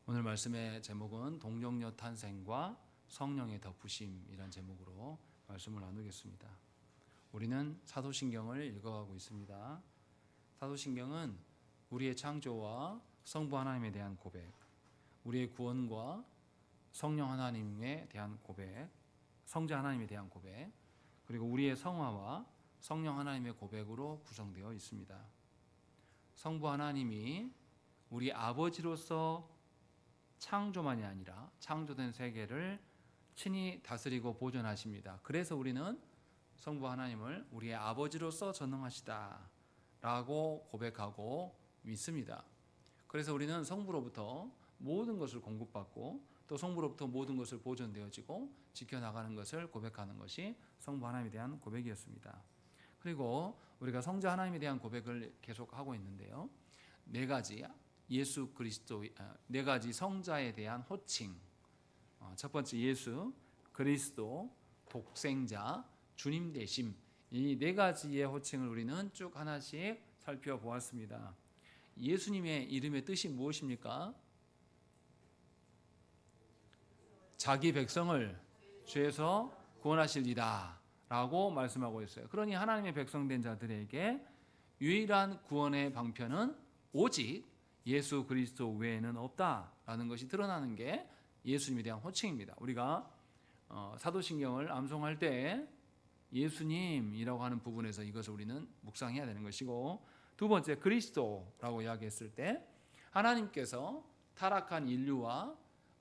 오늘 말씀의 제목은 동정녀 탄생과 성령의 덮으심이란 제목으로 말씀을 나누겠습니다. 우리는 사도신경을 읽어가고 있습니다. 사도신경은 우리의 창조와 성부 하나님에 대한 고백, 우리의 구원과 성령 하나님에 대한 고백, 성자 하나님에 대한 고백, 그리고 우리의 성화와 성령 하나님의 고백으로 구성되어 있습니다. 성부 하나님이 우리 아버지로서 창조만이 아니라 창조된 세계를 친히 다스리고 보존하십니다. 그래서 우리는 성부 하나님을 우리의 아버지로서 전능하시다 라고 고백하고 믿습니다. 그래서 우리는 성부로부터 모든 것을 공급받고 또 성부로부터 모든 것을 보존되어지고 지켜나가는 것을 고백하는 것이 성부 하나님에 대한 고백이었습니다. 그리고 우리가 성자 하나님에 대한 고백을 계속하고 있는데요, 네 가지 예수 그리스도, 네 가지 성자에 대한 호칭, 첫 번째 예수, 그리스도, 독생자, 주님 되심, 이 네 가지의 호칭을 우리는 쭉 하나씩 살펴보았습니다. 예수님의 이름의 뜻이 무엇입니까? 자기 백성을 죄에서 구원하실 이다 라고 말씀하고 있어요. 그러니 하나님의 백성된 자들에게 유일한 구원의 방편은 오직 예수 그리스도 외에는 없다라는 것이 드러나는 게 예수님에 대한 호칭입니다. 우리가 사도신경을 암송할 때 예수님이라고 하는 부분에서 이것을 우리는 묵상해야 되는 것이고, 두 번째 그리스도라고 이야기했을 때 하나님께서 타락한 인류와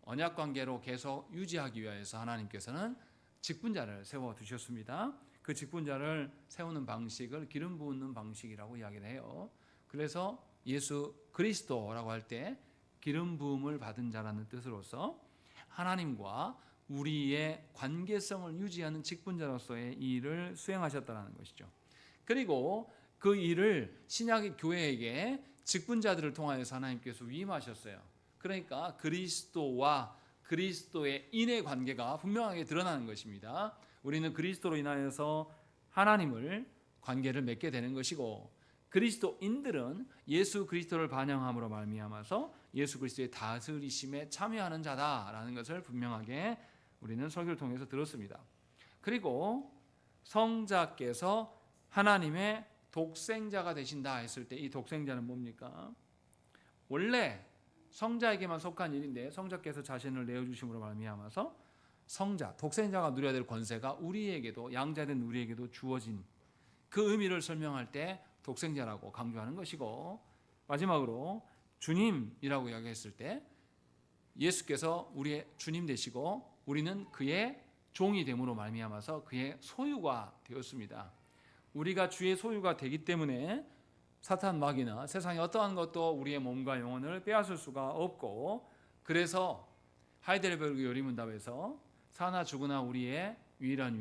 언약관계로 계속 유지하기 위해서 하나님께서는 직분자를 세워두셨습니다. 그 직분자를 세우는 방식을 기름 부은 방식이라고 이야기를 해요. 그래서 예수 그리스도라고 할 때 기름 부음을 받은 자라는 뜻으로서 하나님과 우리의 관계성을 유지하는 직분자로서의 이 일을 수행하셨다는 것이죠. 그리고 그 일을 신약의 교회에게 직분자들을 통하여서 하나님께서 위임하셨어요. 그러니까 그리스도와 그리스도의 인의 관계가 분명하게 드러나는 것입니다. 우리는 그리스도로 인하여서 하나님을 관계를 맺게 되는 것이고, 그리스도인들은 예수 그리스도를 반영함으로 말미암아서 예수 그리스도의 다스리심에 참여하는 자다라는 것을 분명하게 우리는 설교를 통해서 들었습니다. 그리고 성자께서 하나님의 독생자가 되신다 했을 때 이 독생자는 뭡니까? 원래 성자에게만 속한 일인데 성자께서 자신을 내어주심으로 말미암아서 성자, 독생자가 누려야 될 권세가 우리에게도, 양자된 우리에게도 주어진 그 의미를 설명할 때 독생자라고 강조하는 것이고, 마지막으로 주님이라고 이야기했을 때 예수께서 우리의 주님 되시고 우리는 그의 종이 됨으로 말미암아서 그의 소유가 되었습니다. 우리가 주의 소유가 되기 때문에 사탄 마귀나 세상의 어떠한 것도 우리의 몸과 영혼을 빼앗을 수가 없고, 그래서 하이델베르그 요리문답에서 사나 죽으나 우리의 유일한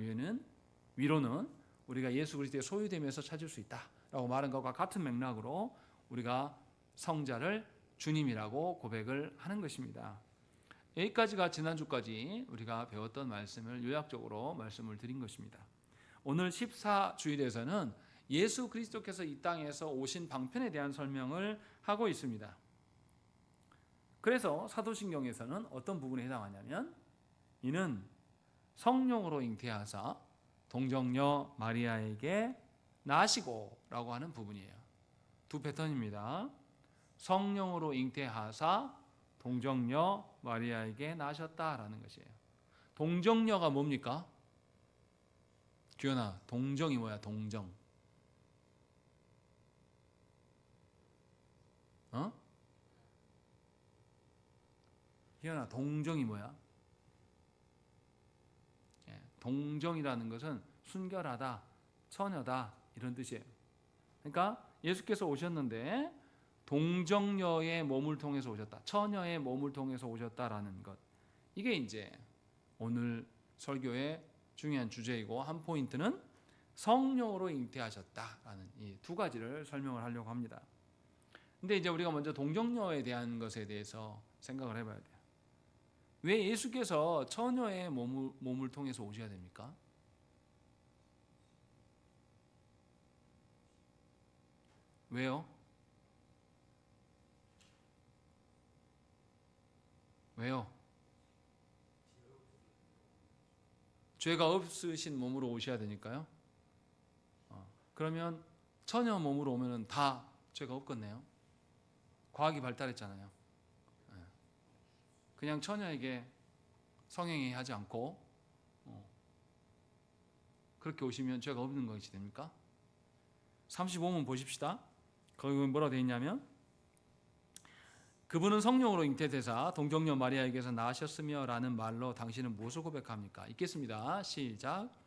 위로는 우리가 예수 그리스도의 소유되면서 찾을 수 있다라고 말한 것과 같은 맥락으로 우리가 성자를 주님이라고 고백을 하는 것입니다. 여기까지가 지난주까지 우리가 배웠던 말씀을 요약적으로 말씀을 드린 것입니다. 오늘 14주일에서는 예수 그리스도께서 이 땅에서 오신 방편에 대한 설명을 하고 있습니다. 그래서 사도신경에서는 어떤 부분에 해당하냐면, 이는 성령으로 잉태하사 동정녀 마리아에게 나시고 라고 하는 부분이에요. 두 패턴입니다. 성령으로 잉태하사 동정녀 마리아에게 나셨다라는 것이에요. 동정녀가 뭡니까? 규현아, 동정이 뭐야? 동정. 규현아, 동정이 뭐야? 동정이라는 것은 순결하다, 처녀다 이런 뜻이에요. 그러니까 예수께서 오셨는데 동정녀의 몸을 통해서 오셨다, 처녀의 몸을 통해서 오셨다라는 것, 이게 이제 오늘 설교의 중요한 주제이고, 한 포인트는 성령으로 잉태하셨다라는 이 두 가지를 설명을 하려고 합니다. 근데 이제 우리가 먼저 동정녀에 대한 것에 대해서 생각을 해봐야 돼요. 왜 예수께서 처녀의 몸을 통해서 오셔야 됩니까? 왜요? 왜요? 죄가 없으신 몸으로 오셔야 되니까요. 그러면 처녀 몸으로 오면은 다 죄가 없겠네요. 과학이 발달했잖아요. 그냥 처녀에게 성행위 하지 않고 그렇게 오시면 죄가 없는 것이 됩니까? 35문 보십시다. 거기 뭐라고 되어 있냐면 그분은 성령으로 잉태되사 동정녀 마리아에게서 나으셨으며 라는 말로 당신은 무엇을 고백합니까? 읽겠습니다. 시작.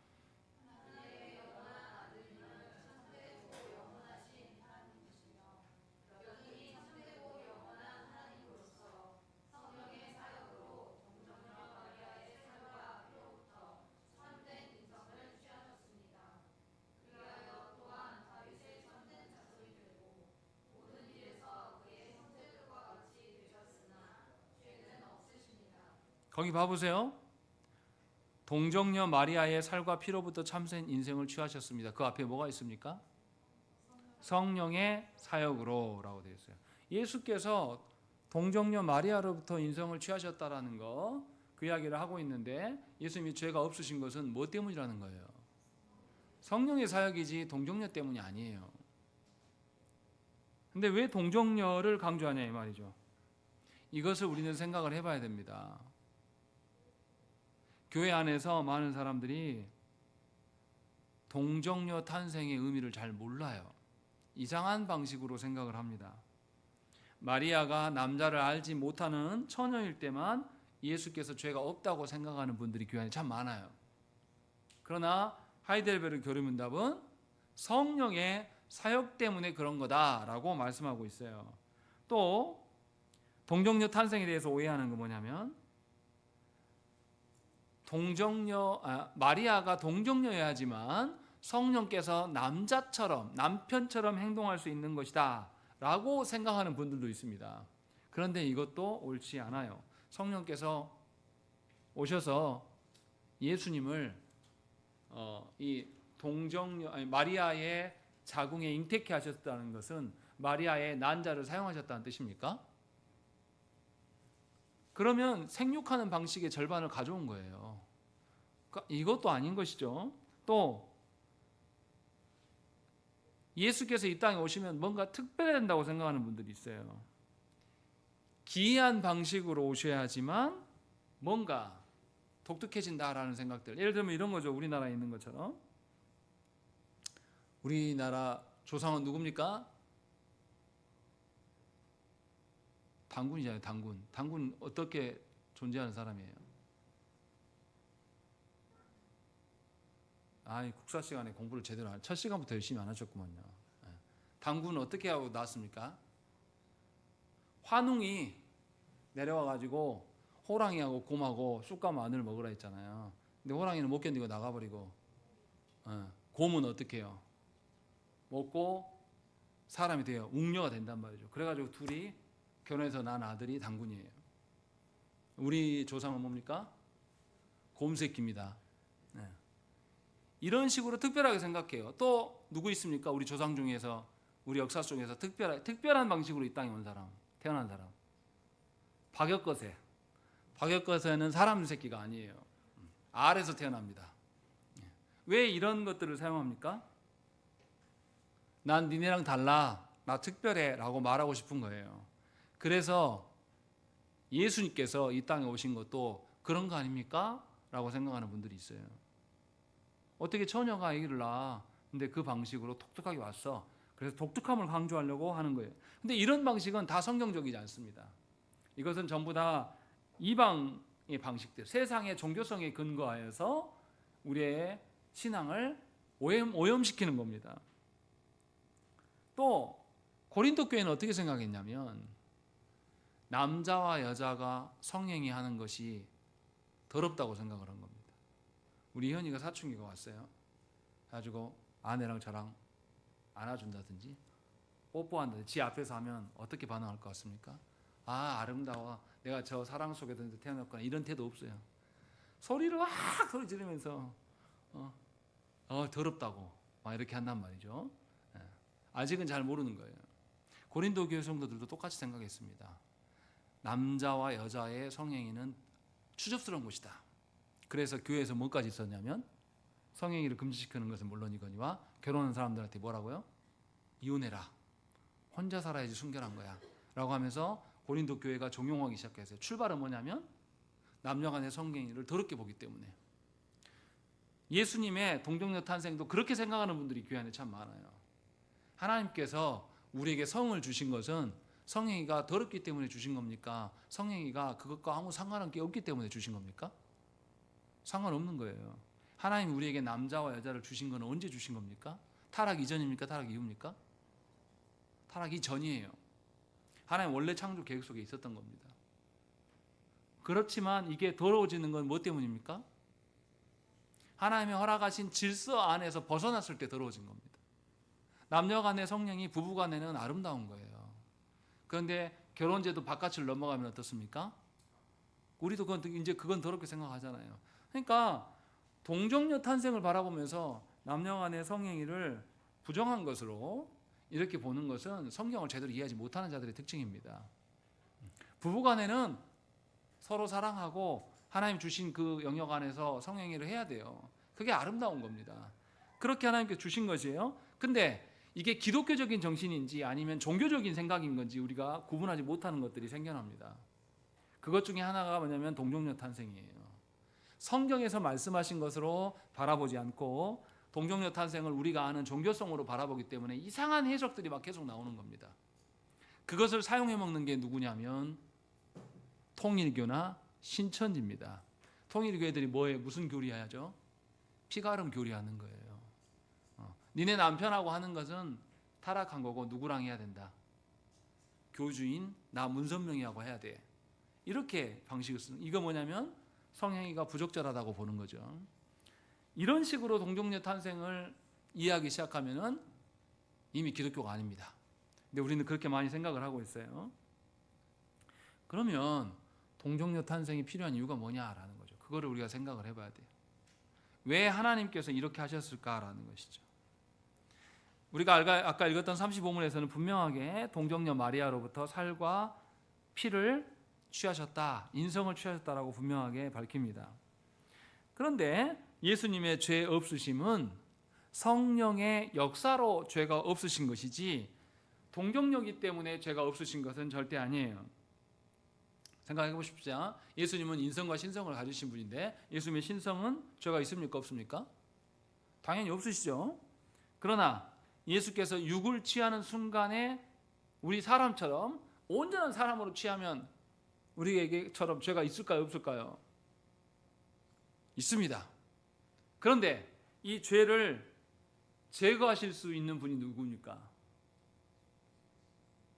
거기 봐보세요. 동정녀 마리아의 살과 피로부터 참된 인생을 취하셨습니다. 그 앞에 뭐가 있습니까? 성령의 사역으로 라고 되어 있어요. 예수께서 동정녀 마리아로부터 인생을 취하셨다라는 거, 그 이야기를 하고 있는데 예수님이 죄가 없으신 것은 뭐 때문이라는 거예요? 성령의 사역이지 동정녀 때문이 아니에요. 근데 왜 동정녀를 강조하냐 이 말이죠. 이것을 우리는 생각을 해봐야 됩니다. 교회 안에서 많은 사람들이 동정녀 탄생의 의미를 잘 몰라요. 이상한 방식으로 생각을 합니다. 마리아가 남자를 알지 못하는 처녀일 때만 예수께서 죄가 없다고 생각하는 분들이 교회 안에 참 많아요. 그러나 하이델베르 교리문답은 성령의 사역 때문에 그런 거다라고 말씀하고 있어요. 또 동정녀 탄생에 대해서 오해하는 건 뭐냐면 마리아가 동정녀여야지만 성령께서 남편처럼 행동할 수 있는 것이다 라고 생각하는 분들도 있습니다. 그런데 이것도 옳지 않아요. 성령께서 오셔서 예수님을 이 마리아의 자궁에 잉태케 하셨다는 것은 마리아의 난자를 사용하셨다는 뜻입니까? 그러면 생육하는 방식의 절반을 가져온 거예요. 그러니까 이것도 아닌 것이죠. 또 예수께서 이 땅에 오시면 뭔가 특별해진다고 생각하는 분들이 있어요. 기이한 방식으로 오셔야 하지만 뭔가 독특해진다라는 생각들. 예를 들면 이런 거죠. 우리나라에 있는 것처럼. 우리나라 조상은 누굽니까? 당군이잖아요. 당군. 당군 어떻게 존재하는 사람이에요? 국사 시간에 공부를 제대로 첫 시간부터 열심히 안 하셨구만요. 당군은 어떻게 하고 나왔습니까? 환웅이 내려와가지고 호랑이하고 곰하고 쑥과 마늘 먹으라 했잖아요. 근데 호랑이는 못 견디고 나가버리고 곰은 어떻게 해요? 먹고 사람이 돼요. 웅녀가 된단 말이죠. 그래가지고 둘이 결혼해서 난 아들이 당군이에요. 우리 조상은 뭡니까? 곰새끼입니다. 이런 식으로 특별하게 생각해요. 또 누구 있습니까? 우리 조상 중에서 우리 역사 속에서 특별한 방식으로 이 땅에 온 사람, 태어난 사람. 박역거세. 박역거세는 사람 새끼가 아니에요. 알에서 태어납니다. 왜 이런 것들을 사용합니까? 난 니네랑 달라. 나 특별해. 라고 말하고 싶은 거예요. 그래서 예수님께서 이 땅에 오신 것도 그런 거 아닙니까? 라고 생각하는 분들이 있어요. 어떻게 처녀가 아기를 낳아? 근데 그 방식으로 독특하게 왔어. 그래서 독특함을 강조하려고 하는 거예요. 근데 이런 방식은 다 성경적이지 않습니다. 이것은 전부 다 이방의 방식들, 세상의 종교성에 근거하여서 우리의 신앙을 오염시키는 겁니다. 또 고린도 교회는 어떻게 생각했냐면 남자와 여자가 성행위 하는 것이 더럽다고 생각을 한 겁니다. 우리 현이가 사춘기가 왔어요. 가지고 아내랑 저랑 안아준다든지 뽀뽀한다든지 지 앞에서 하면 어떻게 반응할 것 같습니까? 아름다워. 내가 저 사랑 속에 태어났구나. 이런 태도 없어요. 소리를 소리 지르면서 더럽다고 막 이렇게 한단 말이죠. 아직은 잘 모르는 거예요. 고린도 교회 성도들도 똑같이 생각했습니다. 남자와 여자의 성행위는 추접스러운 것이다. 그래서 교회에서 뭐까지 있었냐면 성행위를 금지시키는 것은 물론이거니와 결혼한 사람들한테 뭐라고요? 이혼해라. 혼자 살아야지 순결한 거야. 라고 하면서 고린도 교회가 종용하기 시작했어요. 출발은 뭐냐면 남녀 간의 성행위를 더럽게 보기 때문에. 예수님의 동정녀 탄생도 그렇게 생각하는 분들이 교회 안에 참 많아요. 하나님께서 우리에게 성을 주신 것은 성행위가 더럽기 때문에 주신 겁니까? 성행위가 그것과 아무 상관한 게 없기 때문에 주신 겁니까? 상관없는 거예요. 하나님 우리에게 남자와 여자를 주신 건 언제 주신 겁니까? 타락 이전입니까? 타락 이후입니까? 타락 이전이에요. 하나님 원래 창조 계획 속에 있었던 겁니다. 그렇지만 이게 더러워지는 건 뭐 때문입니까? 하나님의 허락하신 질서 안에서 벗어났을 때 더러워진 겁니다. 남녀 간의 성령이 부부 간에는 아름다운 거예요. 그런데 결혼제도 바깥을 넘어가면 어떻습니까? 우리도 그건 더럽게 생각하잖아요. 그러니까 동정녀 탄생을 바라보면서 남녀 간의 성행위를 부정한 것으로 이렇게 보는 것은 성경을 제대로 이해하지 못하는 자들의 특징입니다. 부부 간에는 서로 사랑하고 하나님 주신 그 영역 안에서 성행위를 해야 돼요. 그게 아름다운 겁니다. 그렇게 하나님께 주신 것이에요. 근데 이게 기독교적인 정신인지 아니면 종교적인 생각인 건지 우리가 구분하지 못하는 것들이 생겨납니다. 그것 중에 하나가 뭐냐면 동정녀 탄생이에요. 성경에서 말씀하신 것으로 바라보지 않고 동정녀 탄생을 우리가 아는 종교성으로 바라보기 때문에 이상한 해석들이 막 계속 나오는 겁니다. 그것을 사용해 먹는 게 누구냐면 통일교나 신천지입니다. 통일교회들이 뭐에 무슨 교리하죠? 피가름 교리하는 거예요. 니네 남편하고 하는 것은 타락한 거고 누구랑 해야 된다? 교주인 나 문선명이하고 해야 돼. 이렇게 방식을 쓰는. 이거 뭐냐면 성행위가 부적절하다고 보는 거죠. 이런 식으로 동정녀 탄생을 이해하기 시작하면은 이미 기독교가 아닙니다. 근데 우리는 그렇게 많이 생각을 하고 있어요. 그러면 동정녀 탄생이 필요한 이유가 뭐냐라는 거죠. 그거를 우리가 생각을 해봐야 돼요. 왜 하나님께서 이렇게 하셨을까라는 것이죠. 우리가 아까 읽었던 35문에서는 분명하게 동정녀 마리아로부터 살과 피를 취하셨다, 인성을 취하셨다라고 분명하게 밝힙니다. 그런데 예수님의 죄 없으심은 성령의 역사로 죄가 없으신 것이지 동정녀이기 때문에 죄가 없으신 것은 절대 아니에요. 생각해 보십시오. 예수님은 인성과 신성을 가지신 분인데 예수님의 신성은 죄가 있습니까? 없습니까? 당연히 없으시죠. 그러나 예수께서 육을 취하는 순간에 우리 사람처럼 온전한 사람으로 취하면 우리에게처럼 죄가 있을까요? 없을까요? 있습니다. 그런데 이 죄를 제거하실 수 있는 분이 누구입니까?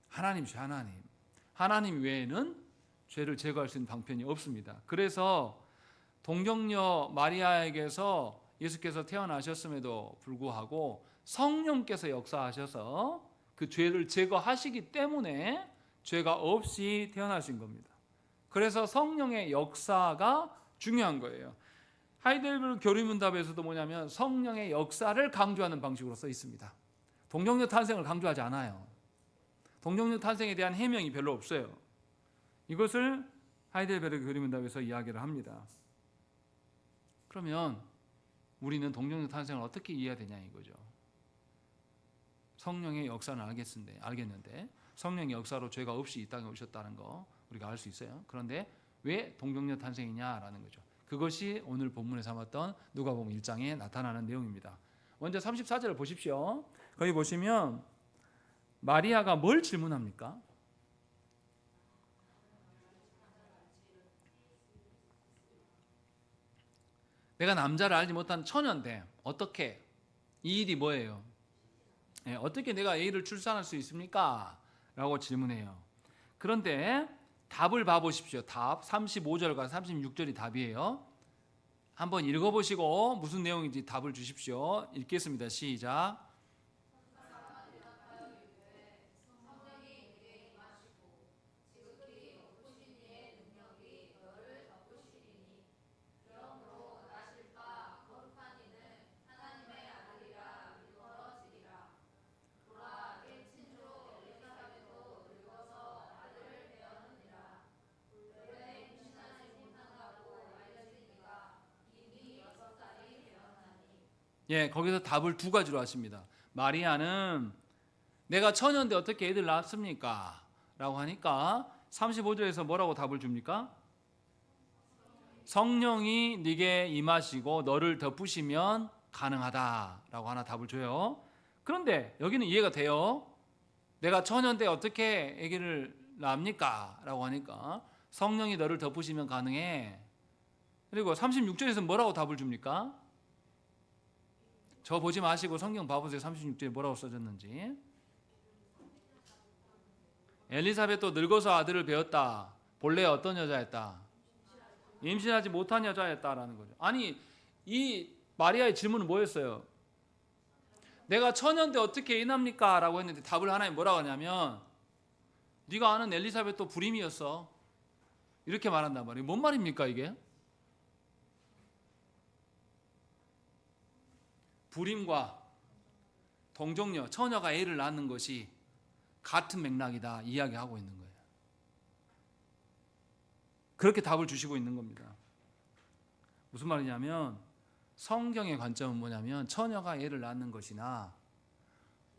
하나님이죠. 하나님 외에는 죄를 제거할 수 있는 방편이 없습니다. 그래서 동정녀 마리아에게서 예수께서 태어나셨음에도 불구하고 성령께서 역사하셔서 그 죄를 제거하시기 때문에 죄가 없이 태어나신 겁니다. 그래서 성령의 역사가 중요한 거예요. 하이델베르크 교리문답에서도 뭐냐면 성령의 역사를 강조하는 방식으로 써 있습니다. 동정녀 탄생을 강조하지 않아요. 동정녀 탄생에 대한 해명이 별로 없어요. 이것을 하이델베르크 교리문답에서 이야기를 합니다. 그러면 우리는 동정녀 탄생을 어떻게 이해해야 되냐 이거죠. 성령의 역사는 알겠는데 성령의 역사로 죄가 없이 이 땅에 오셨다는 거 우리가 알 수 있어요. 그런데 왜 동정녀 탄생이냐라는 거죠. 그것이 오늘 본문에 삼았던 누가복음 1장에 나타나는 내용입니다. 먼저 34절을 보십시오. 거기 보시면 마리아가 뭘 질문합니까? 내가 남자를 알지 못한 처녀인데 어떻게 이 일이 뭐예요? 어떻게 내가 애를 출산할 수 있습니까? 라고 질문해요. 그런데 답을 봐보십시오. 답 35절과 36절이 답이에요. 한번 읽어보시고 무슨 내용인지 답을 주십시오. 읽겠습니다. 시작. 예, 거기서 답을 두 가지로 하십니다. 마리아는 내가 처녀인데 어떻게 애들 낳았습니까? 라고 하니까 35절에서 뭐라고 답을 줍니까? 성령이 네게 임하시고 너를 덮으시면 가능하다라고 하나 답을 줘요. 그런데 여기는 이해가 돼요. 내가 처녀인데 어떻게 아기를 낳습니까? 라고 하니까 성령이 너를 덮으시면 가능해. 그리고 36절에서 뭐라고 답을 줍니까? 저 보지 마시고 성경 봐보세요. 36절에 뭐라고 써졌는지. 엘리사벳도 늙어서 아들을 배웠다. 본래 어떤 여자였다? 임신하지 못한 여자였다라는 거죠. 아니, 이 마리아의 질문은 뭐였어요? 내가 처녀인데 어떻게 애납니까? 라고 했는데 답을 하나님 뭐라고 하냐면 네가 아는 엘리사벳도 불임이었어. 이렇게 말한단 말이에요. 뭔 말입니까 이게? 불임과 동정녀, 처녀가 애를 낳는 것이 같은 맥락이다 이야기하고 있는 거예요. 그렇게 답을 주시고 있는 겁니다. 무슨 말이냐면 성경의 관점은 뭐냐면 처녀가 애를 낳는 것이나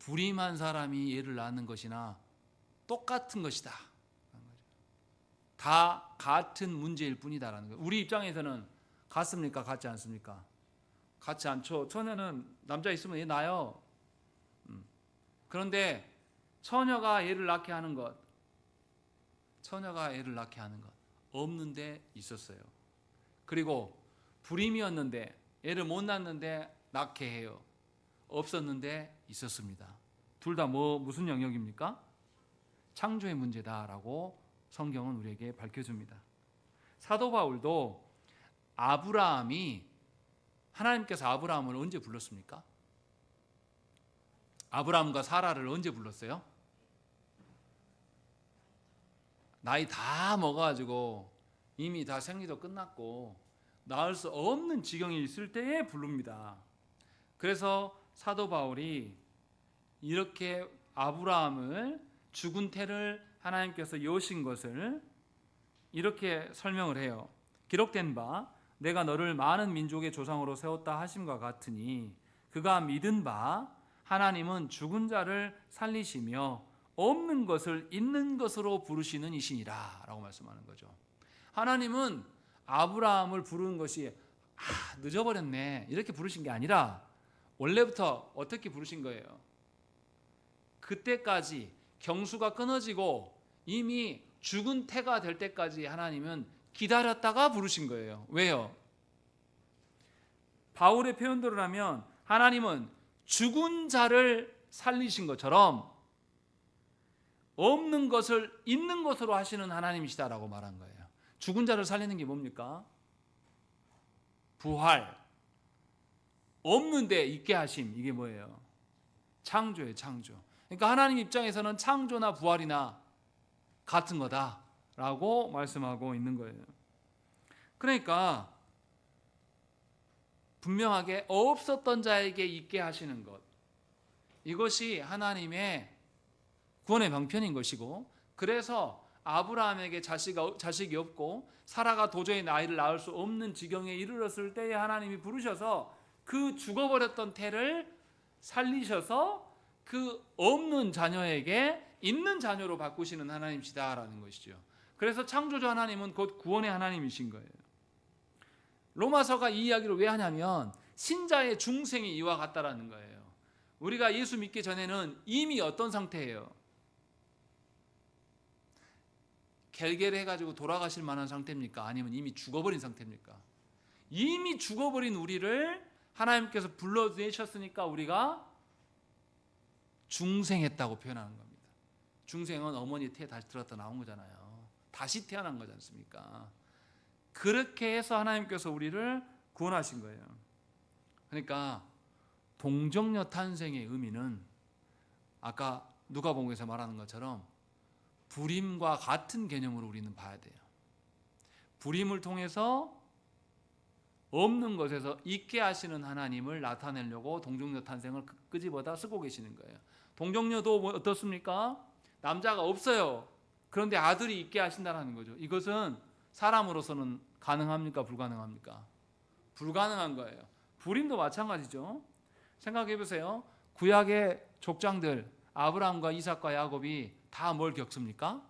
불임한 사람이 애를 낳는 것이나 똑같은 것이다. 다 같은 문제일 뿐이다라는 거예요. 우리 입장에서는 같습니까? 같지 않습니까? 같지 않죠. 처녀는 남자 있으면 애 낳아요. 그런데 처녀가 애를 낳게 하는 것, 처녀가 애를 낳게 하는 것 없는데 있었어요. 그리고 불임이었는데 애를 못 낳는데 낳게 해요. 없었는데 있었습니다. 둘 다 무슨 영역입니까? 창조의 문제다라고 성경은 우리에게 밝혀줍니다. 사도 바울도 하나님께서 아브라함을 언제 불렀습니까? 아브라함과 사라를 언제 불렀어요? 나이 다 먹어가지고 이미 다 생리도 끝났고 낳을 수 없는 지경이 있을 때에 부릅니다. 그래서 사도 바울이 이렇게 아브라함을 죽은 태를 하나님께서 여신 것을 이렇게 설명을 해요. 기록된 바 내가 너를 많은 민족의 조상으로 세웠다 하심과 같으니 그가 믿은 바 하나님은 죽은 자를 살리시며 없는 것을 있는 것으로 부르시는 이시니라 라고 말씀하는 거죠. 하나님은 아브라함을 부르는 것이 늦어버렸네 이렇게 부르신 게 아니라 원래부터 어떻게 부르신 거예요? 그때까지 경수가 끊어지고 이미 죽은 태가 될 때까지 하나님은 기다렸다가 부르신 거예요. 왜요? 바울의 표현대로 하면 하나님은 죽은 자를 살리신 것처럼 없는 것을 있는 것으로 하시는 하나님이시다라고 말한 거예요. 죽은 자를 살리는 게 뭡니까? 부활. 없는데 있게 하심. 이게 뭐예요? 창조예요, 창조. 그러니까 하나님 입장에서는 창조나 부활이나 같은 거다라고 말씀하고 있는 거예요. 그러니까 분명하게 없었던 자에게 있게 하시는 것, 이것이 하나님의 구원의 방편인 것이고, 그래서 아브라함에게 자식이 없고 사라가 도저히 아이를 낳을 수 없는 지경에 이르렀을 때에 하나님이 부르셔서 그 죽어버렸던 태를 살리셔서 그 없는 자녀에게 있는 자녀로 바꾸시는 하나님이시다라는 것이죠. 그래서 창조주 하나님은 곧 구원의 하나님이신 거예요. 로마서가 이 이야기를 왜 하냐면 신자의 중생이 이와 같다라는 거예요. 우리가 예수 믿기 전에는 이미 어떤 상태예요? 결결해가지고 돌아가실 만한 상태입니까? 아니면 이미 죽어버린 상태입니까? 이미 죽어버린 우리를 하나님께서 불러내셨으니까 우리가 중생했다고 표현하는 겁니다. 중생은 어머니 태에 다시 들어갔다 나온 거잖아요. 다시 태어난 거지 않습니까? 그렇게 해서 하나님께서 우리를 구원하신 거예요. 그러니까 동정녀 탄생의 의미는 아까 누가복음에서 말하는 것처럼 불임과 같은 개념으로 우리는 봐야 돼요. 불임을 통해서 없는 것에서 있게 하시는 하나님을 나타내려고 동정녀 탄생을 끄집어다 쓰고 계시는 거예요. 동정녀도 어떻습니까? 남자가 없어요. 그런데 아들이 있게 하신다는 거죠. 이것은 사람으로서는 가능합니까? 불가능합니까? 불가능한 거예요. 불임도 마찬가지죠. 생각해 보세요. 구약의 족장들 아브라함과 이삭과 야곱이 다 뭘 겪습니까?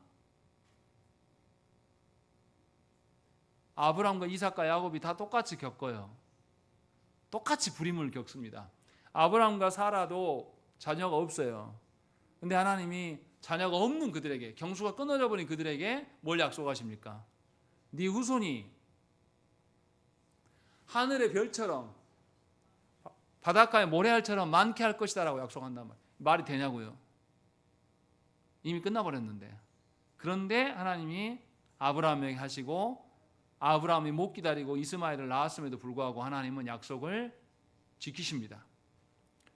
아브라함과 이삭과 야곱이 다 똑같이 겪어요. 똑같이 불임을 겪습니다. 아브라함과 사라도 자녀가 없어요. 근데 하나님이 자녀가 없는 그들에게, 경수가 끊어져 버린 그들에게 뭘 약속하십니까? 네 후손이 하늘의 별처럼 바닷가의 모래알처럼 많게 할 것이다 라고 약속한단 말이에요. 말이 되냐고요. 이미 끝나버렸는데. 그런데 하나님이 아브라함에게 하시고, 아브라함이 못 기다리고 이스마엘을 낳았음에도 불구하고 하나님은 약속을 지키십니다.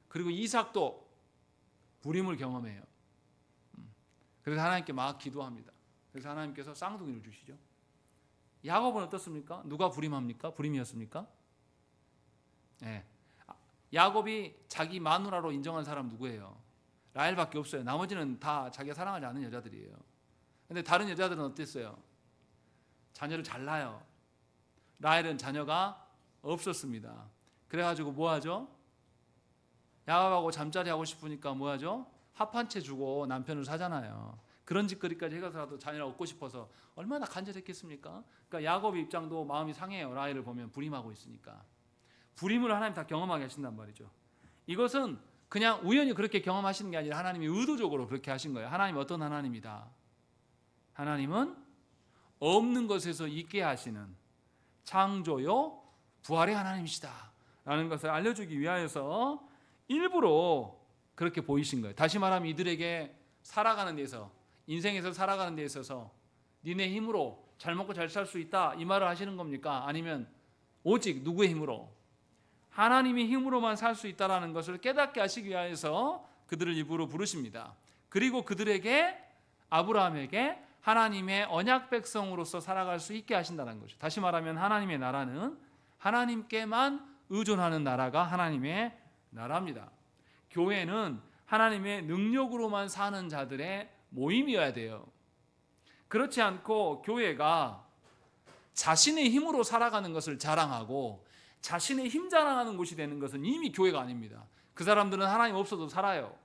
그리고 이삭도 불임을 경험해요. 그래서 하나님께 막 기도합니다. 그래서 하나님께서 쌍둥이를 주시죠. 야곱은 어떻습니까? 누가 불임합니까? 불임이었습니까? 네. 야곱이 자기 마누라로 인정한 사람 누구예요? 라헬밖에 없어요. 나머지는 다 자기가 사랑하지 않는 여자들이에요. 근데 다른 여자들은 어땠어요? 자녀를 잘 낳아요. 라헬은 자녀가 없었습니다. 그래가지고 뭐 하죠? 야곱하고 잠자리 하고 싶으니까 뭐 하죠? 합 한 채 주고 남편을 사잖아요. 그런 짓거리까지 해가서라도 자녀를 얻고 싶어서 얼마나 간절했겠습니까? 그러니까 야곱의 입장도 마음이 상해요. 라헬을 보면 불임하고 있으니까. 불임을 하나님 다 경험하게 하신단 말이죠. 이것은 그냥 우연히 그렇게 경험하시는 게 아니라 하나님이 의도적으로 그렇게 하신 거예요. 하나님 어떤 하나님이다? 하나님은 없는 것에서 있게 하시는 창조요 부활의 하나님이시다 라는 것을 알려주기 위하여서 일부러 그렇게 보이신 거예요. 다시 말하면 이들에게 살아가는 데서, 인생에서 살아가는 데 있어서 니네 힘으로 잘 먹고 잘 살 수 있다 이 말을 하시는 겁니까? 아니면 오직 누구의 힘으로? 하나님의 힘으로만 살 수 있다는 것을 깨닫게 하시기 위하여서 그들을 일부러 부르십니다. 그리고 그들에게, 아브라함에게 하나님의 언약 백성으로서 살아갈 수 있게 하신다는 거죠. 다시 말하면 하나님의 나라는 하나님께만 의존하는 나라가 하나님의 나라입니다. 교회는 하나님의 능력으로만 사는 자들의 모임이어야 돼요. 그렇지 않고 교회가 자신의 힘으로 살아가는 것을 자랑하고 자신의 힘 자랑하는 곳이 되는 것은 이미 교회가 아닙니다. 그 사람들은 하나님 없어도 살아요.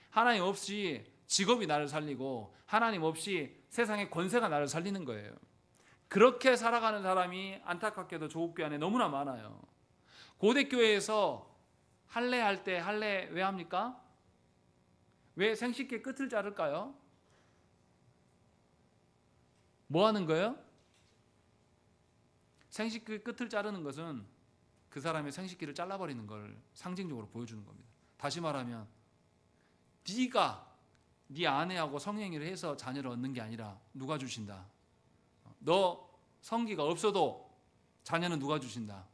하나님 없이 직업이 나를 살리고 하나님 없이 세상의 권세가 나를 살리는 거예요. 그렇게 살아가는 사람이 안타깝게도 조국교회 안에 너무나 많아요. 고대교회에서 할례할 때 할례 왜 합니까? 왜 생식기 끝을 자를까요? 뭐 하는 거예요? 생식기 끝을 자르는 것은 그 사람의 생식기를 잘라버리는 걸 상징적으로 보여주는 겁니다. 다시 말하면 네가 네 아내하고 성행위를 해서 자녀를 얻는 게 아니라 누가 주신다. 너 성기가 없어도 자녀는 누가 주신다.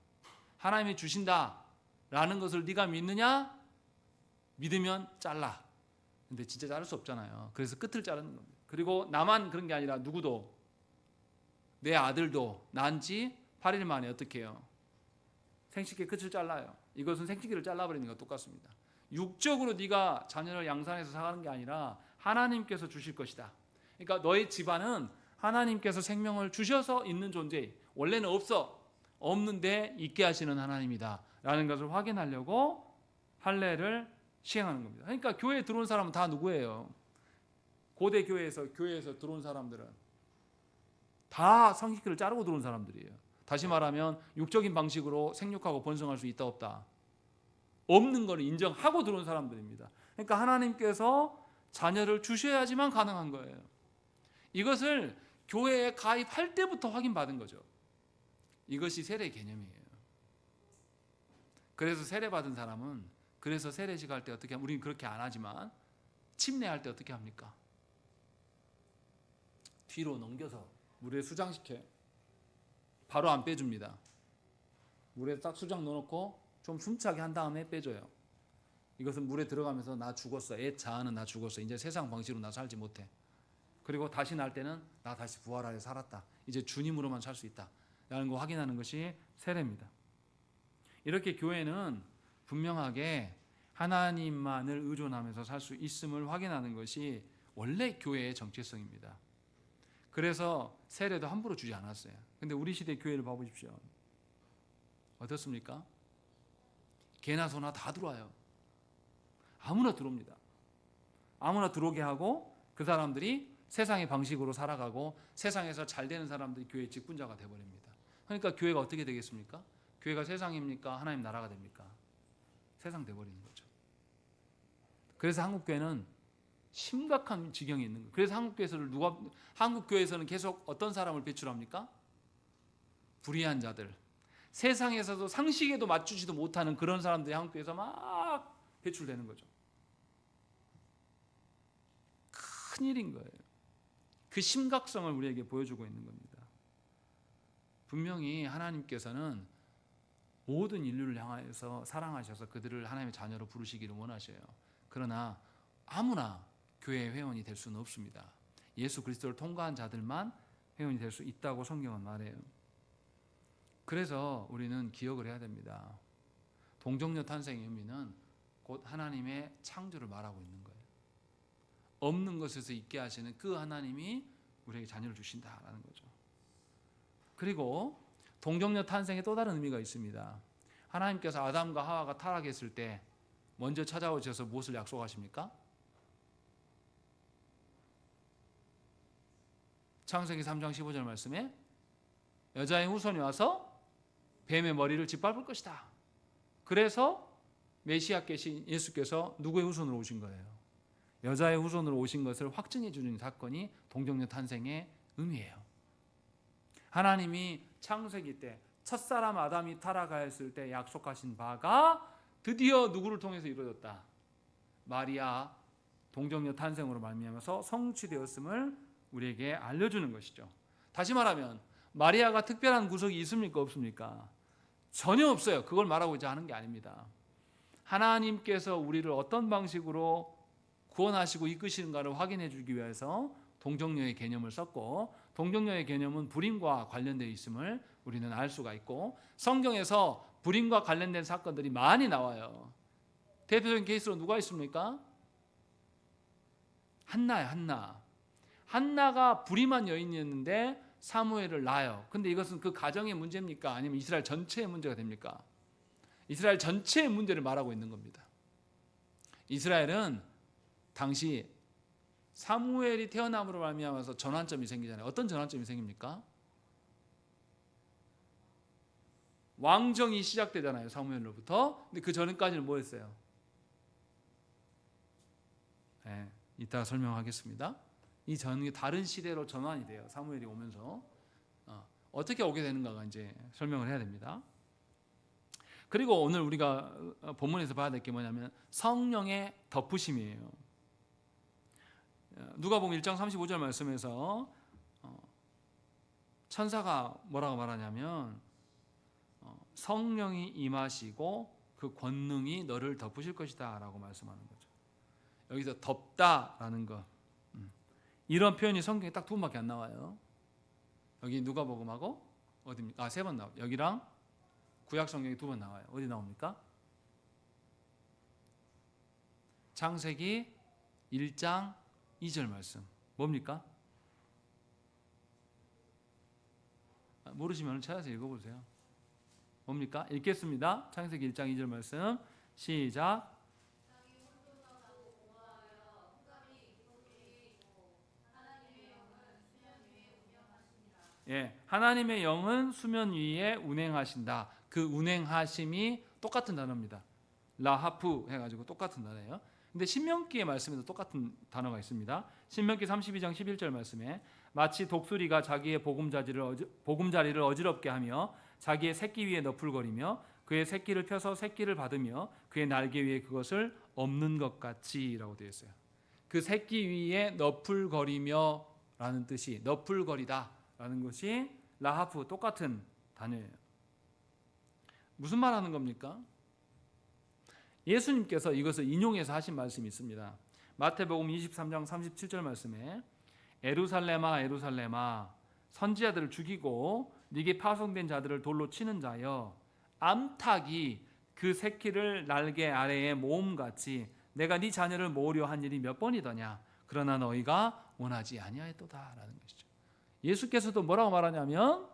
하나님이 주신다라는 것을 네가 믿느냐? 믿으면 잘라. 근데 진짜 자를 수 없잖아요. 그래서 끝을 자르는 겁니다. 그리고 나만 그런 게 아니라 누구도, 내 아들도 난 지 8일 만에 어떻게 해요? 생식기 끝을 잘라요. 이것은 생식기를 잘라버리는 것과 똑같습니다. 육적으로 네가 자녀를 양산해서 살아가는 게 아니라 하나님께서 주실 것이다. 그러니까 너의 집안은 하나님께서 생명을 주셔서 있는 존재, 원래는 없는데 있게 하시는 하나님이다 라는 것을 확인하려고 할례를 시행하는 겁니다. 그러니까 교회에 들어온 사람은 다 누구예요? 고대 교회에서 들어온 사람들은 다 성식기를 자르고 들어온 사람들이에요. 다시 말하면 육적인 방식으로 생육하고 번성할 수 있다 없다? 없는 걸 인정하고 들어온 사람들입니다. 그러니까 하나님께서 자녀를 주셔야지만 가능한 거예요. 이것을 교회에 가입할 때부터 확인받은 거죠. 이것이 세례 개념이에요. 그래서 세례 받은 사람은, 그래서 세례식 할 때 어떻게 하면, 우리는 그렇게 안 하지만 침례할 때 어떻게 합니까? 뒤로 넘겨서 물에 수장시켜 바로 안 빼줍니다. 물에 딱 수장 넣어놓고 좀 숨차게 한 다음에 빼줘요. 이것은 물에 들어가면서 나 죽었어, 애 자아는 나 죽었어, 이제 세상 방식으로 나 살지 못해. 그리고 다시 날 때는 나 다시 부활하여 살았다, 이제 주님으로만 살 수 있다 라는 거 확인하는 것이 세례입니다. 이렇게 교회는 분명하게 하나님만을 의존하면서 살 수 있음을 확인하는 것이 원래 교회의 정체성입니다. 그래서 세례도 함부로 주지 않았어요. 근데 우리 시대 교회를 봐보십시오. 어떻습니까? 개나 소나 다 들어와요. 아무나 들어옵니다. 아무나 들어오게 하고 그 사람들이 세상의 방식으로 살아가고 세상에서 잘 되는 사람들이 교회 직분자가 돼버립니다. 그러니까 교회가 어떻게 되겠습니까? 교회가 세상입니까? 하나님 나라가 됩니까? 세상 돼버리는 거죠. 그래서 한국교회는 심각한 지경이 있는 거예요. 그래서 한국교회에서는 계속 어떤 사람을 배출합니까? 불의한 자들, 세상에서도 상식에도 맞추지도 못하는 그런 사람들이 한국교회에서 막 배출되는 거죠. 큰일인 거예요. 그 심각성을 우리에게 보여주고 있는 겁니다. 분명히 하나님께서는 모든 인류를 향하여서 사랑하셔서 그들을 하나님의 자녀로 부르시기를 원하셔요. 그러나 아무나 교회의 회원이 될 수는 없습니다. 예수 그리스도를 통과한 자들만 회원이 될 수 있다고 성경은 말해요. 그래서 우리는 기억을 해야 됩니다. 동정녀 탄생의 의미는 곧 하나님의 창조를 말하고 있는 거예요. 없는 것에서 있게 하시는 그 하나님이 우리에게 자녀를 주신다라는 거죠. 그리고 동정녀 탄생에 또 다른 의미가 있습니다. 하나님께서 아담과 하와가 타락했을 때 먼저 찾아오셔서 무엇을 약속하십니까? 창세기 3장 15절 말씀에 여자의 후손이 와서 뱀의 머리를 짓밟을 것이다. 그래서 메시아께신 예수께서 누구의 후손으로 오신 거예요? 여자의 후손으로 오신 것을 확증해 주는 사건이 동정녀 탄생의 의미예요. 하나님이 창세기 때 첫사람 아담이 타락하였을 때 약속하신 바가 드디어 누구를 통해서 이루어졌다. 마리아 동정녀 탄생으로 말미암아서 성취되었음을 우리에게 알려주는 것이죠. 다시 말하면 마리아가 특별한 구석이 있습니까? 없습니까? 전혀 없어요. 그걸 말하고자 하는 게 아닙니다. 하나님께서 우리를 어떤 방식으로 구원하시고 이끄시는가를 확인해 주기 위해서 동정녀의 개념을 썼고, 동정녀의 개념은 불임과 관련되어 있음을 우리는 알 수가 있고, 성경에서 불임과 관련된 사건들이 많이 나와요. 대표적인 케이스로 누가 있습니까? 한나예요. 한나가 불임한 여인이었는데 사무엘을 낳아요. 근데 이것은 그 가정의 문제입니까? 아니면 이스라엘 전체의 문제가 됩니까? 이스라엘 전체의 문제를 말하고 있는 겁니다. 이스라엘은 당시 사무엘이 태어남으로 말미암아서 전환점이 생기잖아요. 어떤 전환점이 생깁니까? 왕정이 시작되잖아요. 사무엘로부터. 근데 그 전까지는 뭐였어요? 네, 이따가 설명하겠습니다. 이 전이 다른 시대로 전환이 돼요. 사무엘이 오면서 어떻게 오게 되는가가 이제 설명을 해야 됩니다. 그리고 오늘 우리가 본문에서 봐야 될 게 뭐냐면 성령의 덮으심이에요. 누가복음 1장 35절 말씀에서 천사가 뭐라고 말하냐면 성령이 임하시고 그 권능이 너를 덮으실 것이다 라고 말씀하는 거죠. 여기서 덮다라는 것, 이런 표현이 성경에 딱 두 번밖에 안 나와요. 여기 누가복음하고 어디입니까? 세 번 나와요. 여기랑 구약 성경에 두 번 나와요. 어디 나옵니까? 창세기 1장 2절 말씀. 뭡니까? 모르시면 찾아서 읽어보세요. 뭡니까? 읽겠습니다. 창세기 1장 2절 말씀 시작. 예, 하나님의 영은 수면 위에 운행하신다. 그 운행하심이 똑같은 단어입니다. 라하프 해가지고 똑같은 단어예요. 근데 신명기의 말씀에도 똑같은 단어가 있습니다. 신명기 32장 11절 말씀에 마치 독수리가 자기의 보금자리를 어지럽게 하며 자기의 새끼 위에 너풀거리며 그의 새끼를 펴서 새끼를 받으며 그의 날개 위에 그것을 엎는 것 같이라고 되어 있어요. 그 새끼 위에 너풀거리며 라는 뜻이 너풀거리다 라는 것이 라하프 똑같은 단어예요. 무슨 말 하는 겁니까? 예수님께서 이것을 인용해서 하신 말씀이 있습니다. 마태복음 23장 37절 말씀에 에루살렘아 에루살렘아 선지자들을 죽이고 네게 파송된 자들을 돌로 치는 자여 암탉이 그 새끼를 날개 아래에 모음같이 내가 네 자녀를 모으려 한 일이 몇 번이더냐 그러나 너희가 원하지 아니하였도다라는 것이죠. 예수께서도 뭐라고 말하냐면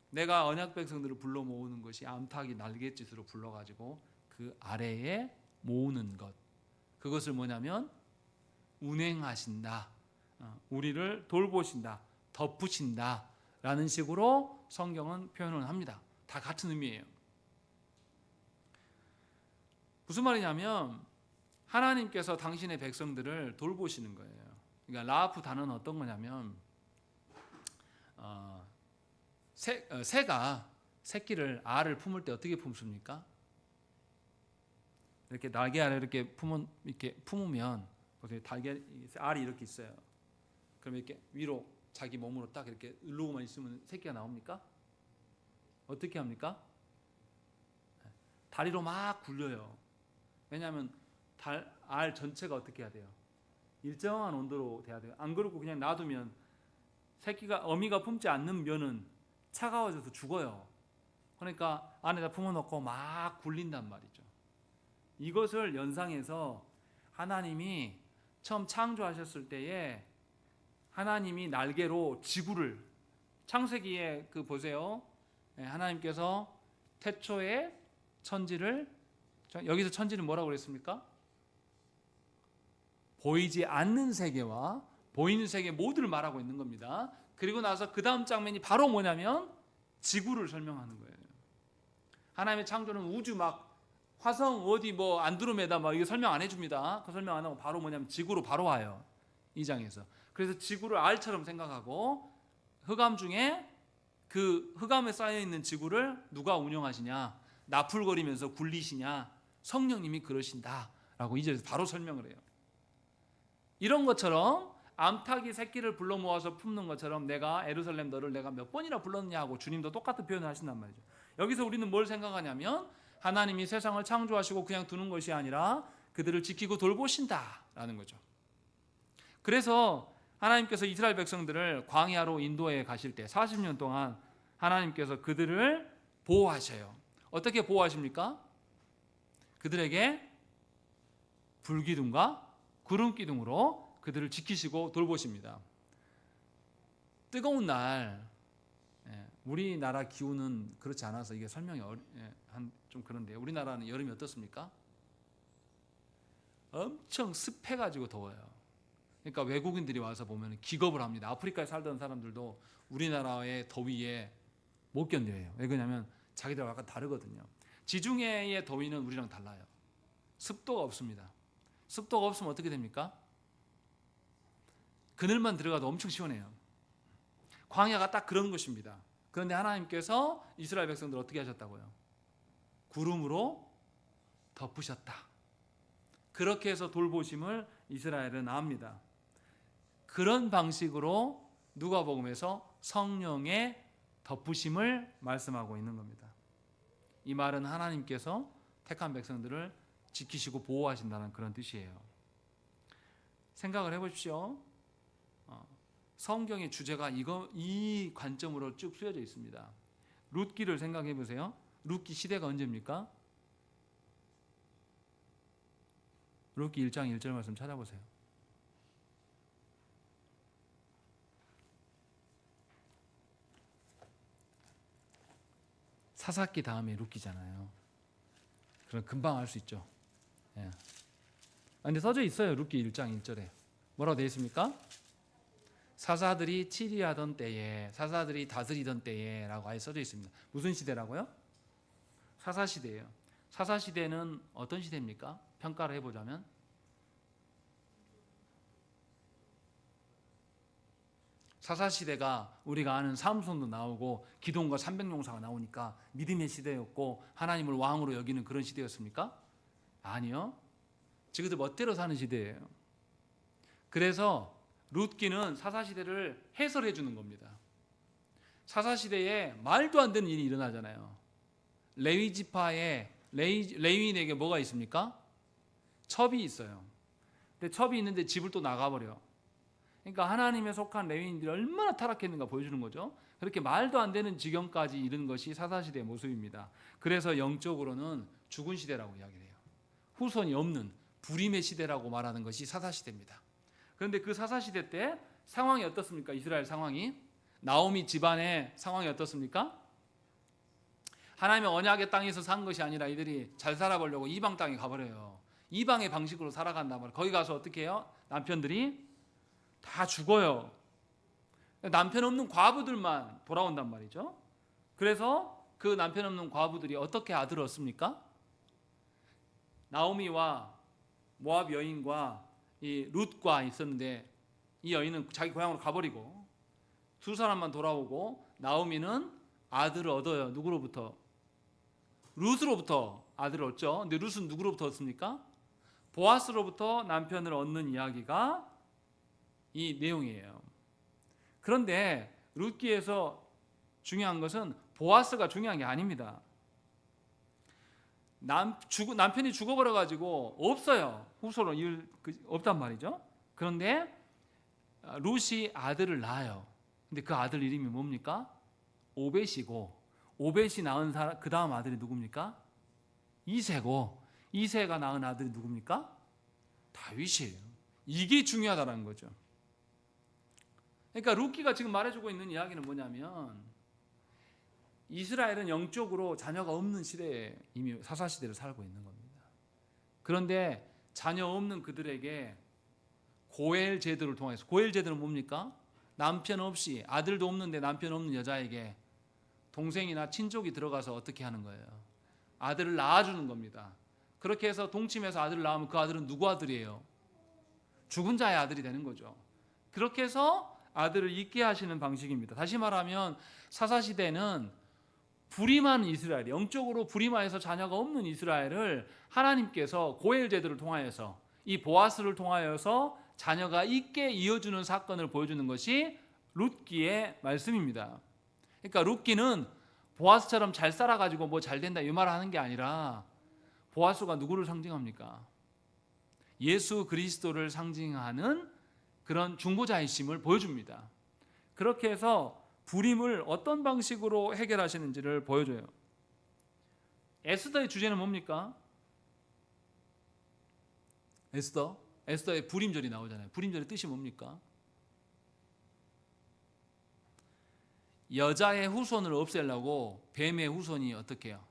내가 언약 백성들을 불러 모으는 것이 암탉이 날갯짓으로 불러가지고 그 아래에 모으는 것, 그것을 뭐냐면 운행하신다, 우리를 돌보신다, 덮으신다 라는 식으로 성경은 표현을 합니다. 다 같은 의미예요. 무슨 말이냐면 하나님께서 당신의 백성들을 돌보시는 거예요. 그러니까 라프 단어는 어떤 거냐면 새가 새끼를 알을 품을 때 어떻게 품습니까? 이렇게 날개 아래 이렇게 품으면 보세요. 달걀 알이 이렇게 있어요. 그럼 이렇게 위로 자기 몸으로 딱 이렇게 누르고만 있으면 새끼가 나옵니까? 어떻게 합니까? 다리로 막 굴려요. 왜냐하면 알 전체가 어떻게 해야 돼요? 일정한 온도로 돼야 돼요. 안 그러고 그냥 놔두면 어미가 품지 않는 면은 차가워져서 죽어요. 그러니까 안에다 품어놓고 막 굴린단 말이죠. 이것을 연상해서 하나님이 처음 창조하셨을 때에 하나님이 날개로 지구를, 창세기에 보세요. 하나님께서 태초에 천지를, 여기서 천지는 뭐라고 그랬습니까? 보이지 않는 세계와 보이는 세계 모두를 말하고 있는 겁니다. 그리고 나서 그 다음 장면이 바로 뭐냐면 지구를 설명하는 거예요. 하나님의 창조는 우주 막 화성 어디 뭐 안드로메다 막 이거 설명 안 해줍니다. 그 설명 안 하고 바로 뭐냐면 지구로 바로 와요. 이 장에서. 그래서 지구를 알처럼 생각하고 흑암 중에 그 흑암에 쌓여 있는 지구를 누가 운영하시냐? 나풀거리면서 굴리시냐? 성령님이 그러신다라고 이제 바로 설명을 해요. 이런 것처럼 암탉이 새끼를 불러 모아서 품는 것처럼 내가 예루살렘 너를 내가 몇 번이나 불렀냐 하고 주님도 똑같은 표현을 하신단 말이죠. 여기서 우리는 뭘 생각하냐면 하나님이 세상을 창조하시고 그냥 두는 것이 아니라 그들을 지키고 돌보신다라는 거죠. 그래서 하나님께서 이스라엘 백성들을 광야로 인도해 가실 때 40년 동안 하나님께서 그들을 보호하셔요. 어떻게 보호하십니까? 그들에게 불기둥과 구름기둥으로 그들을 지키시고 돌보십니다. 뜨거운 날, 우리나라 기후는 그렇지 않아서 이게 설명이 좀 그런데 우리나라는 여름이 어떻습니까? 엄청 습해가지고 더워요. 그러니까 외국인들이 와서 보면 기겁을 합니다. 아프리카에 살던 사람들도 우리나라의 더위에 못 견뎌요. 왜 그러냐면 자기들하고 약간 다르거든요. 지중해의 더위는 우리랑 달라요. 습도가 없습니다. 습도가 없으면 어떻게 됩니까? 그늘만 들어가도 엄청 시원해요. 광야가 딱 그런 것입니다. 그런데 하나님께서 이스라엘 백성들 어떻게 하셨다고요? 구름으로 덮으셨다. 그렇게 해서 돌보심을 이스라엘은 압니다. 그런 방식으로 누가복음에서 성령의 덮으심을 말씀하고 있는 겁니다. 이 말은 하나님께서 택한 백성들을 지키시고 보호하신다는 그런 뜻이에요. 생각을 해보십시오. 성경의 주제가 이 관점으로 쭉 쓰여져 있습니다. 룻기를 생각해 보세요. 룻기 시대가 언제입니까? 룻기 1장 1절 말씀 찾아보세요. 사사기 다음에 룻기잖아요. 그럼 금방 알 수 있죠. 예. 근데 써져 있어요. 룻기 1장 1절에 뭐라고 되어 있습니까? 사사들이 치리하던 때에, 사사들이 다스리던 때에 라고 아예 써져 있습니다. 무슨 시대라고요? 사사시대예요. 사사시대는 어떤 시대입니까? 평가를 해보자면 사사시대가 우리가 아는 삼손도 나오고 기돈과 300용사가 나오니까 믿음의 시대였고 하나님을 왕으로 여기는 그런 시대였습니까? 아니요. 지그들 멋대로 사는 시대예요. 그래서 룻기는 사사시대를 해설해 주는 겁니다. 사사시대에 말도 안 되는 일이 일어나잖아요. 레위지파에 레위인에게 뭐가 있습니까? 첩이 있어요. 근데 첩이 있는데 집을 또 나가버려. 그러니까 하나님에 속한 레위인들이 얼마나 타락했는가 보여주는 거죠. 그렇게 말도 안 되는 지경까지 이른 것이 사사시대의 모습입니다. 그래서 영적으로는 죽은 시대라고 이야기해요. 후손이 없는 불임의 시대라고 말하는 것이 사사시대입니다. 그런데 그 사사시대 때 상황이 어떻습니까? 이스라엘 상황이, 나오미 집안의 상황이 어떻습니까? 하나님의 언약의 땅에서 산 것이 아니라 이들이 잘 살아보려고 이방 땅에 가버려요. 이방의 방식으로 살아간단 말이에요. 거기 가서 어떻게 해요? 남편들이 다 죽어요. 남편 없는 과부들만 돌아온단 말이죠. 그래서 그 남편 없는 과부들이 어떻게 아들을 얻습니까? 나오미와 모압 여인과 이 룻과 있었는데 이 여인은 자기 고향으로 가버리고 두 사람만 돌아오고 나오미는 아들을 얻어요. 누구로부터? 룻으로부터 아들을 얻죠. 근데 룻은 누구로부터 얻습니까? 보아스로부터 남편을 얻는 이야기가 이 내용이에요. 그런데 룻기에서 중요한 것은 보아스가 중요한 게 아닙니다. 남편이 죽어버려가지고 없어요. 후손으로 없단 말이죠. 그런데 룻이 아들을 낳아요. 근데 그 아들 이름이 뭡니까? 오벳이고, 오벳이 낳은 그 다음 아들이 누굽니까? 이새고, 이새가 낳은 아들이 누굽니까? 다윗이에요. 이게 중요하다는 거죠. 그러니까 룻기가 지금 말해주고 있는 이야기는 뭐냐면 이스라엘은 영적으로 자녀가 없는 시대에 이미 사사시대를 살고 있는 겁니다. 그런데 자녀 없는 그들에게 고엘 제도를 통해서, 고엘 제도는 뭡니까? 남편 없이, 아들도 없는데 남편 없는 여자에게 동생이나 친족이 들어가서 어떻게 하는 거예요? 아들을 낳아주는 겁니다. 그렇게 해서 동침해서 아들을 낳으면 그 아들은 누구 아들이에요? 죽은 자의 아들이 되는 거죠. 그렇게 해서 아들을 있게 하시는 방식입니다. 다시 말하면 사사시대는 불임한 이스라엘, 영적으로 불임하여서 자녀가 없는 이스라엘을 하나님께서 고엘 제도를 통하여서 이 보아스를 통하여서 자녀가 있게 이어주는 사건을 보여주는 것이 룻기의 말씀입니다. 그러니까 룻기는 보아스처럼 잘 살아가지고 뭐 잘 된다 이 말을 하는 게 아니라 보아스가 누구를 상징합니까? 예수 그리스도를 상징하는 그런 중보자이심을 보여줍니다. 그렇게 해서 불임을 어떤 방식으로 해결하시는지를 보여줘요. 에스더의 주제는 뭡니까? 에스더의 불임절이 나오잖아요. 불임절의 뜻이 뭡니까? 여자의 후손을 없애려고 뱀의 후손이 어떻게 해요?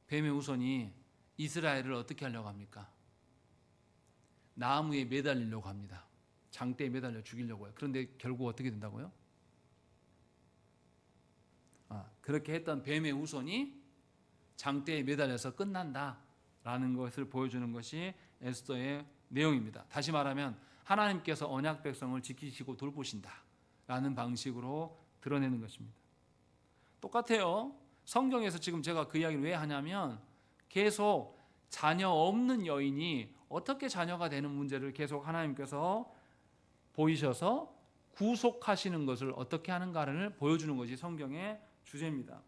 뱀의 후손이 이스라엘을 어떻게 하려고 합니까? 나무에 매달리려고 합니다. 장대에 매달려 죽이려고 해요. 그런데 결국 어떻게 된다고요? 그렇게 했던 뱀의 후손이 장대에 매달려서 끝난다라는 것을 보여주는 것이 에스더의 내용입니다. 다시 말하면 하나님께서 언약 백성을 지키시고 돌보신다라는 방식으로 드러내는 것입니다. 똑같아요. 성경에서 지금 제가 그 이야기를 왜 하냐면 계속 자녀 없는 여인이 어떻게 자녀가 되는 문제를 계속 하나님께서 보이셔서 구속하시는 것을 어떻게 하는가를 보여주는 것이 성경의 주제입니다.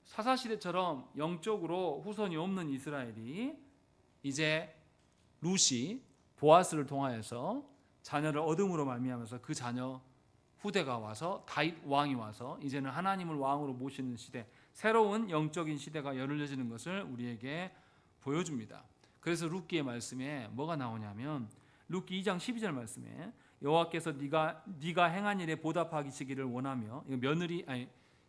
사사시대처럼 영적으로 후손이 없는 이스라엘이 이제 룻이 보아스를 통하여서 자녀를 얻음으로 말미암아서 그 자녀 후대가 와서 다윗 왕이 와서 이제는 하나님을 왕으로 모시는 시대, 새로운 영적인 시대가 열려지는 것을 우리에게 보여줍니다. 그래서 룻기의 말씀에 뭐가 나오냐면 룻기 2장 12절 말씀에 여호와께서 네가 행한 일에 보답하시기를 원하며, 이거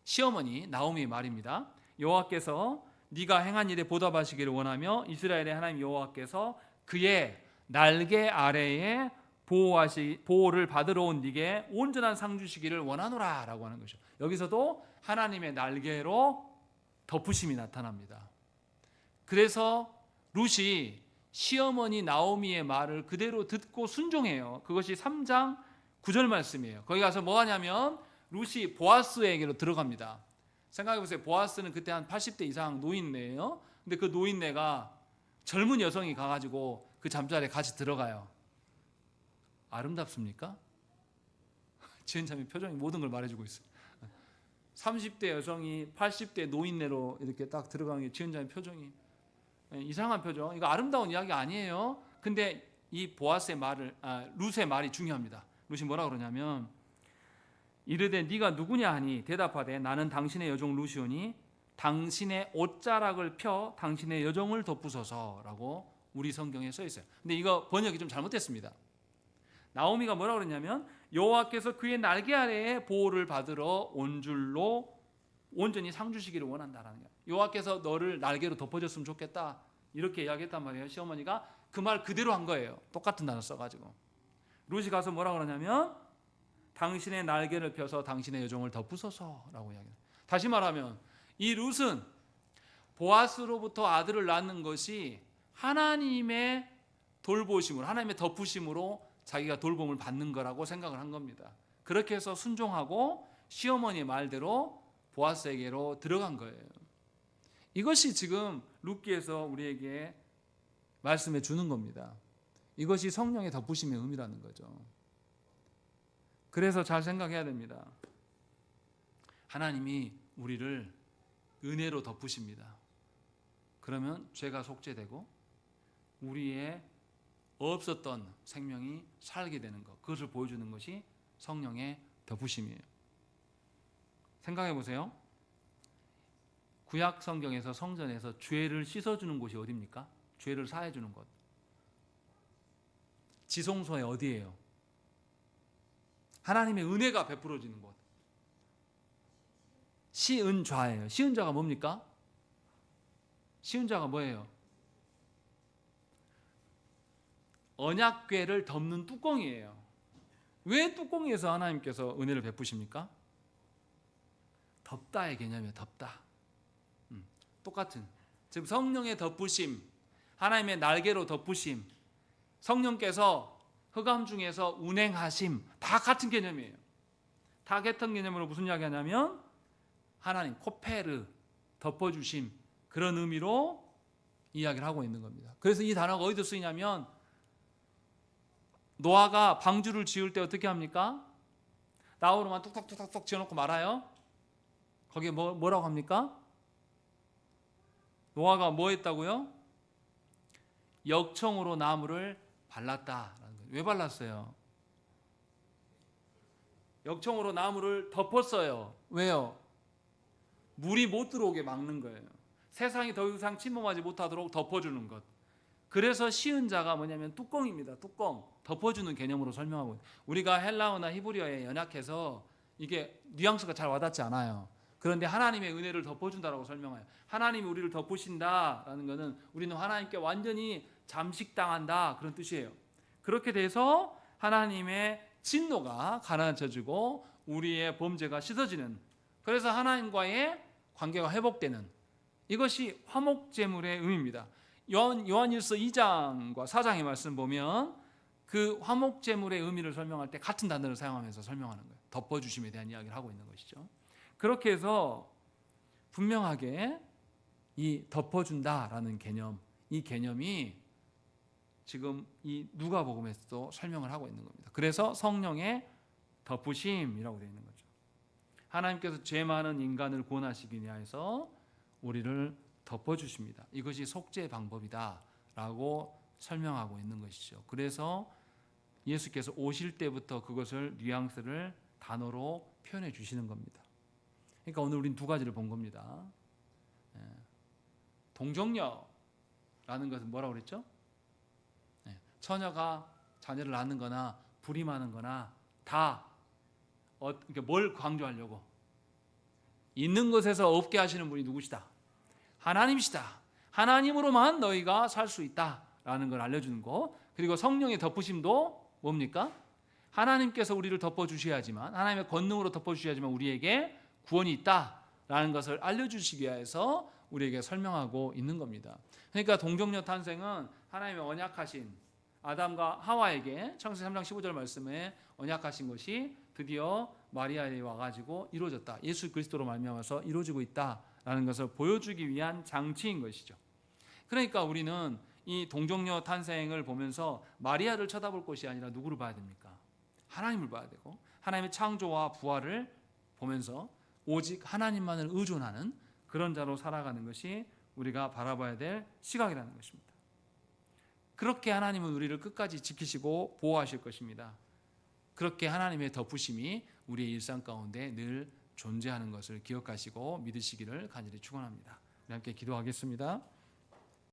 시어머니 나오미의 말입니다. 여호와께서 네가 행한 일에 보답하시기를 원하며 이스라엘의 하나님 여호와께서 그의 날개 아래에 보호를 받으러 온 네게 온전한 상 주시기를 원하노라라고 하는 것이죠. 여기서도 하나님의 날개로 덮으심이 나타납니다. 그래서 룻이 시어머니 나오미의 말을 그대로 듣고 순종해요. 그것이 3장 9절 말씀이에요. 거기 가서 뭐 하냐면 룻이 보아스에게로 들어갑니다. 생각해보세요. 보아스는 그때 한 80대 이상 노인네예요. 근데 그 노인네가 젊은 여성이 가가지고 그 잠자리에 같이 들어가요. 아름답습니까? 지은자매 표정이 모든 걸 말해주고 있어요. 30대 여성이 80대 노인네로 이렇게 딱 들어가는 게 지은자매 표정이 이상한 표정. 이거 아름다운 이야기 아니에요. 근데 이 보아스의 말을, 룻의 말이 중요합니다. 룻이 뭐라 그러냐면 이르되 네가 누구냐 하니 대답하되 나는 당신의 여종 룻이오니 당신의 옷자락을 펴 당신의 여종을 덮으소서라고 우리 성경에 써 있어요. 근데 이거 번역이 좀 잘못됐습니다. 나오미가 뭐라 그러냐면 여호와께서 그의 날개 아래에 보호를 받으러 온 줄로 온전히 상 주시기를 원한다라는 거예요. 여호와께서 너를 날개로 덮어줬으면 좋겠다 이렇게 이야기했단 말이에요. 시어머니가 그 말 그대로 한 거예요. 똑같은 단어 써가지고. 룻이 가서 뭐라 그러냐면 당신의 날개를 펴서 당신의 여종을 덮으소서라고 이야기해요. 다시 말하면 이 룻은 보아스로부터 아들을 낳는 것이 하나님의 돌보심으로, 하나님의 덮으심으로 자기가 돌봄을 받는 거라고 생각을 한 겁니다. 그렇게 해서 순종하고 시어머니의 말대로 보아스에게로 들어간 거예요. 이것이 지금 룻기에서 우리에게 말씀해 주는 겁니다. 이것이 성령의 덮으심의 의미라는 거죠. 그래서 잘 생각해야 됩니다. 하나님이 우리를 은혜로 덮으십니다. 그러면 죄가 속죄되고 우리의 없었던 생명이 살게 되는 것, 그것을 보여주는 것이 성령의 덮으심이에요. 생각해 보세요. 구약 성경에서 성전에서 죄를 씻어주는 곳이 어디입니까? 죄를 사해주는 곳. 지성소의 어디예요? 하나님의 은혜가 베풀어지는 곳. 시은좌예요. 시은좌가 뭡니까? 시은좌가 뭐예요? 언약궤를 덮는 뚜껑이에요. 왜 뚜껑에서 하나님께서 은혜를 베푸십니까? 덮다의 개념이에요. 덮다. 똑같은. 즉 성령의 덮으심, 하나님의 날개로 덮으심, 성령께서 흑암 중에서 운행하심, 다 같은 개념이에요. 다 같은 개념으로 무슨 이야기 하냐면 하나님 코페르, 덮어주심, 그런 의미로 이야기를 하고 있는 겁니다. 그래서 이 단어가 어디서 쓰이냐면 노아가 방주를 지을 때 어떻게 합니까? 나무로만 뚝뚝뚝뚝 지어놓고 말아요. 거기에 뭐라고 합니까? 노아가 뭐 했다고요? 역청으로 나무를 발랐다라는 거예요. 왜 발랐어요? 역청으로 나무를 덮었어요. 왜요? 물이 못 들어오게 막는 거예요. 세상이 더 이상 침범하지 못하도록 덮어주는 것. 그래서 시은자가 뭐냐면 뚜껑입니다. 뚜껑. 덮어주는 개념으로 설명하고 있어요. 우리가 헬라어나 히브리어에 연약해서 이게 뉘앙스가 잘 와닿지 않아요. 그런데 하나님의 은혜를 덮어준다라고 설명해요. 하나님이 우리를 덮으신다라는 것은 우리는 하나님께 완전히 잠식당한다 그런 뜻이에요. 그렇게 돼서 하나님의 진노가 가라앉혀지고 우리의 범죄가 씻어지는, 그래서 하나님과의 관계가 회복되는, 이것이 화목제물의 의미입니다. 요한일서 2장과 4장의 말씀 보면 그 화목제물의 의미를 설명할 때 같은 단어를 사용하면서 설명하는 거예요. 덮어주심에 대한 이야기를 하고 있는 것이죠. 그렇게 해서 분명하게 이 덮어준다라는 개념, 이 개념이 지금 이 누가복음에서도 설명을 하고 있는 겁니다. 그래서 성령의 덮으심이라고 되어 있는 거죠. 하나님께서 죄 많은 인간을 구원하시기 위해서 우리를 덮어주십니다. 이것이 속죄의 방법이다라고 설명하고 있는 것이죠. 그래서 예수께서 오실 때부터 그것을 뉘앙스를 단어로 표현해 주시는 겁니다. 그러니까 오늘 우리는 두 가지를 본 겁니다. 동정녀라는 것은 뭐라고 그랬죠? 처녀가 자녀를 낳는 거나 불임하는 거나 다 뭘 강조하려고? 있는 것에서 없게 하시는 분이 누구시다? 하나님이시다. 하나님으로만 너희가 살 수 있다라는 걸 알려주는 거. 그리고 성령의 덮으심도 뭡니까? 하나님께서 우리를 덮어주셔야지만, 하나님의 권능으로 덮어주셔야지만 우리에게 구원이 있다라는 것을 알려주시기 위해서 우리에게 설명하고 있는 겁니다. 그러니까 동정녀 탄생은 하나님의 언약하신 아담과 하와에게 창세기 3장 15절 말씀에 언약하신 것이 드디어 마리아에 와가지고 이루어졌다. 예수 그리스도로 말미암아서 이루어지고 있다라는 것을 보여주기 위한 장치인 것이죠. 그러니까 우리는 이 동정녀 탄생을 보면서 마리아를 쳐다볼 것이 아니라 누구를 봐야 됩니까? 하나님을 봐야 되고, 하나님의 창조와 부활을 보면서 오직 하나님만을 의존하는 그런 자로 살아가는 것이 우리가 바라봐야 될 시각이라는 것입니다. 그렇게 하나님은 우리를 끝까지 지키시고 보호하실 것입니다. 그렇게 하나님의 덮으심이 우리의 일상 가운데 늘 존재하는 것을 기억하시고 믿으시기를 간절히 축원합니다. 함께 기도하겠습니다.